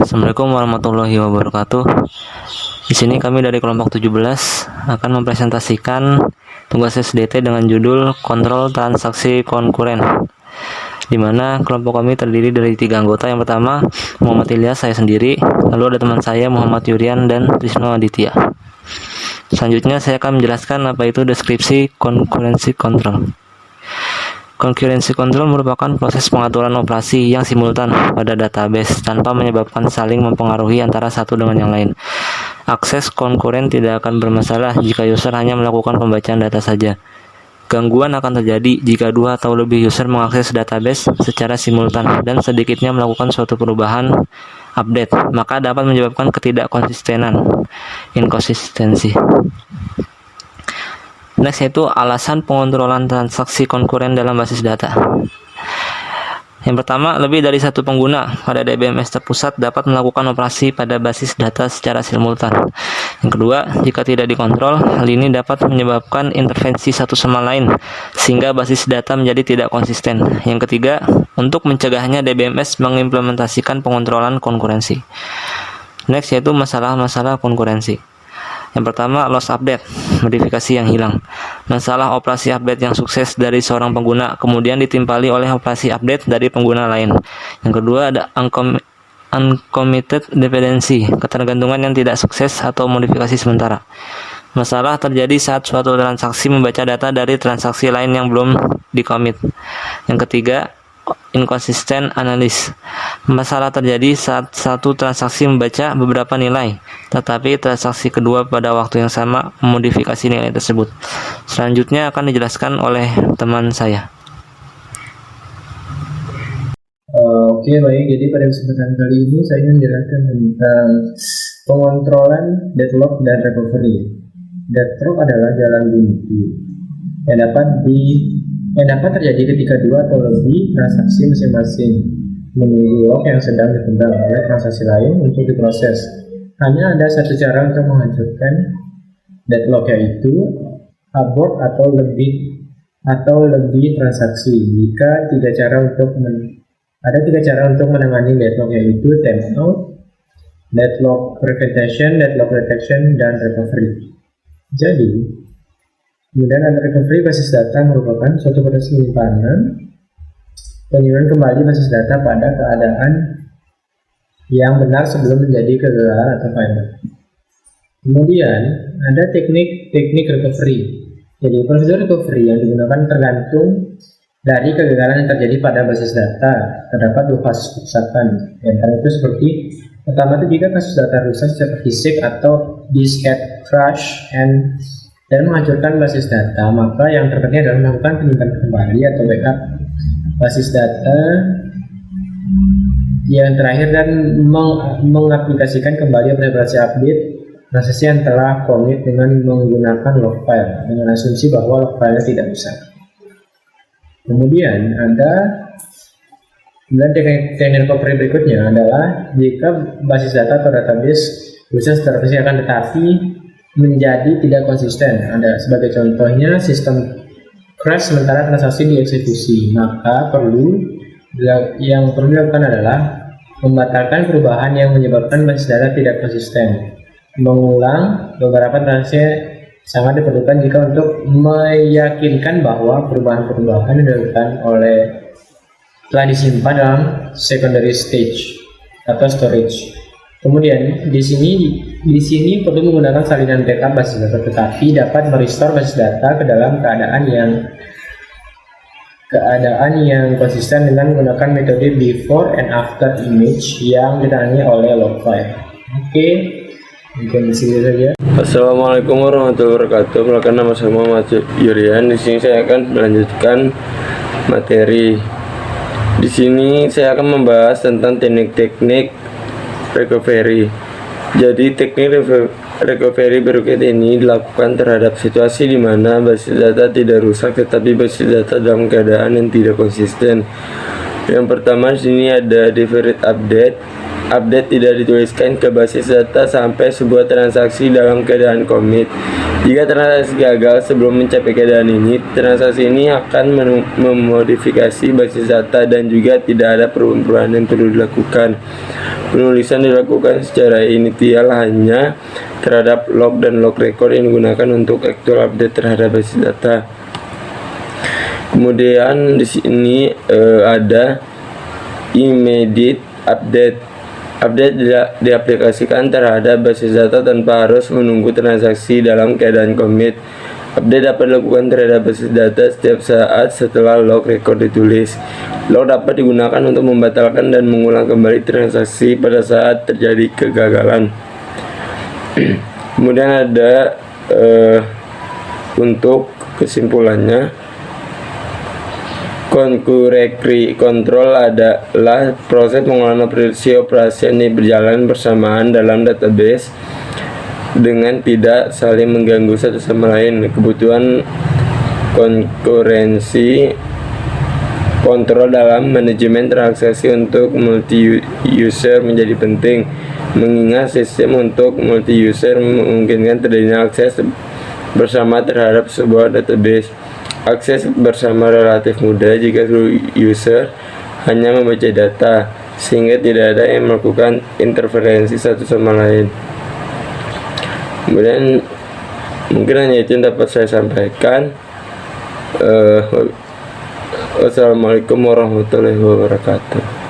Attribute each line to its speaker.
Speaker 1: Assalamualaikum warahmatullahi wabarakatuh. Di sini kami dari kelompok 17 akan mempresentasikan tugas SDT dengan judul Kontrol Transaksi Konkuren, di mana kelompok kami terdiri dari 3 anggota. Yang pertama Muhammad Ilyas, saya sendiri, lalu ada teman saya Muhammad Yurian dan Trisno Aditya. Selanjutnya saya akan menjelaskan apa itu deskripsi konkurensi kontrol. Concurrency control merupakan proses pengaturan operasi yang simultan pada database tanpa menyebabkan saling mempengaruhi antara satu dengan yang lain. Akses konkuren tidak akan bermasalah jika user hanya melakukan pembacaan data saja. Gangguan akan terjadi jika 2 atau lebih user mengakses database secara simultan dan sedikitnya melakukan suatu perubahan update, maka dapat menyebabkan ketidakkonsistenan, inkonsistensi. Next, yaitu alasan pengontrolan transaksi konkuren dalam basis data. Yang pertama, lebih dari satu pengguna pada DBMS terpusat dapat melakukan operasi pada basis data secara simultan. Yang kedua, jika tidak dikontrol, hal ini dapat menyebabkan intervensi satu sama lain sehingga basis data menjadi tidak konsisten. Yang ketiga, untuk mencegahnya DBMS mengimplementasikan pengontrolan konkurensi. Next, yaitu masalah-masalah konkurensi. Yang pertama, loss update, modifikasi yang hilang. Masalah operasi update yang sukses dari seorang pengguna kemudian ditimpali oleh operasi update dari pengguna lain. Yang kedua, ada uncommitted dependency, ketergantungan yang tidak sukses atau modifikasi sementara. Masalah terjadi saat suatu transaksi membaca data dari transaksi lain yang belum dicommit. Yang ketiga, inconsistent analysis. Masalah terjadi saat satu transaksi membaca beberapa nilai, tetapi transaksi kedua pada waktu yang sama memodifikasi nilai tersebut. Selanjutnya akan dijelaskan oleh teman saya.
Speaker 2: Oke, baik. Jadi pada kesempatan kali ini saya ingin menjelaskan tentang pengontrolan deadlock dan recovery. Deadlock adalah jalan buntu yang dapat terjadi ketika 2 atau lebih transaksi masing-masing menunggu lock yang sedang dipegang oleh transaksi lain untuk diproses. Hanya ada satu cara untuk menghancurkan deadlock, yaitu abort atau lebih transaksi. Ada tiga cara untuk menangani deadlock, yaitu timeout, deadlock prevention, deadlock detection, dan recovery. Jadi, kemudian recovery basis data merupakan suatu proses penyimpanan kembali basis data pada keadaan yang benar sebelum menjadi kegagalan atau failure. Kemudian ada teknik recovery. Jadi prosedur recovery yang digunakan tergantung dari kegagalan yang terjadi pada basis data. Terdapat 2 kasus kerusakan. Yang itu seperti pertama itu jika kasus data rusak secara fisik atau disk crash dan menghancurkan basis data, maka yang terpenting adalah melakukan penyimpanan kembali atau backup basis data yang terakhir dan mengaplikasikan kembali operasi update transaksi yang telah commit dengan menggunakan log file dengan asumsi bahwa log file tidak rusak. Kemudian teknik recovery berikutnya adalah jika basis data atau database rusak secara fisik tetapi menjadi tidak konsisten. Ada sebagai contohnya sistem crash sementara transaksi dieksekusi, maka yang perlu dilakukan adalah membatalkan perubahan yang menyebabkan basis data tidak konsisten. Mengulang beberapa transaksi sangat diperlukan jika untuk meyakinkan bahwa perubahan-perubahan yang dilakukan telah disimpan dalam secondary stage atau storage. Kemudian di sini perlu menggunakan salinan backup basis data, tetapi dapat merestore basis data ke dalam keadaan yang konsisten dengan menggunakan metode before and after image yang ditangani oleh log file. Oke, mungkin di sini saja.
Speaker 3: Assalamualaikum warahmatullahi wabarakatuh. Perkenalkan, nama saya Muhammad Yurian. Di sini saya akan melanjutkan materi. Di sini saya akan membahas tentang teknik-teknik recovery. Jadi teknik recovery berikut ini dilakukan terhadap situasi di mana basis data tidak rusak tetapi basis data dalam keadaan yang tidak konsisten. Yang pertama di sini ada deferred update. Update tidak dituliskan ke basis data sampai sebuah transaksi dalam keadaan commit. Jika transaksi gagal sebelum mencapai keadaan ini, transaksi ini akan memodifikasi basis data dan juga tidak ada perubahan yang perlu dilakukan. Penulisan dilakukan secara initial hanya terhadap log dan log record yang digunakan untuk actual update terhadap basis data. Kemudian di sini ada immediate update. Update diaplikasikan terhadap basis data tanpa harus menunggu transaksi dalam keadaan commit. Update dapat dilakukan terhadap basis data setiap saat setelah log record ditulis. Log dapat digunakan untuk membatalkan dan mengulang kembali transaksi pada saat terjadi kegagalan. Kemudian ada untuk kesimpulannya, concurrently control adalah proses pengolahan operasi yang berjalan bersamaan dalam database dengan tidak saling mengganggu satu sama lain. Kebutuhan konkurensi kontrol dalam manajemen transaksi untuk multi-user menjadi penting, mengingat sistem untuk multi-user memungkinkan terjadinya akses bersama terhadap sebuah database. Akses bersama relatif mudah jika seluruh user hanya membaca data, sehingga tidak ada yang melakukan interferensi satu sama lain. Kemudian mungkin hanya itu yang dapat saya sampaikan. Wassalamualaikum warahmatullahi wabarakatuh.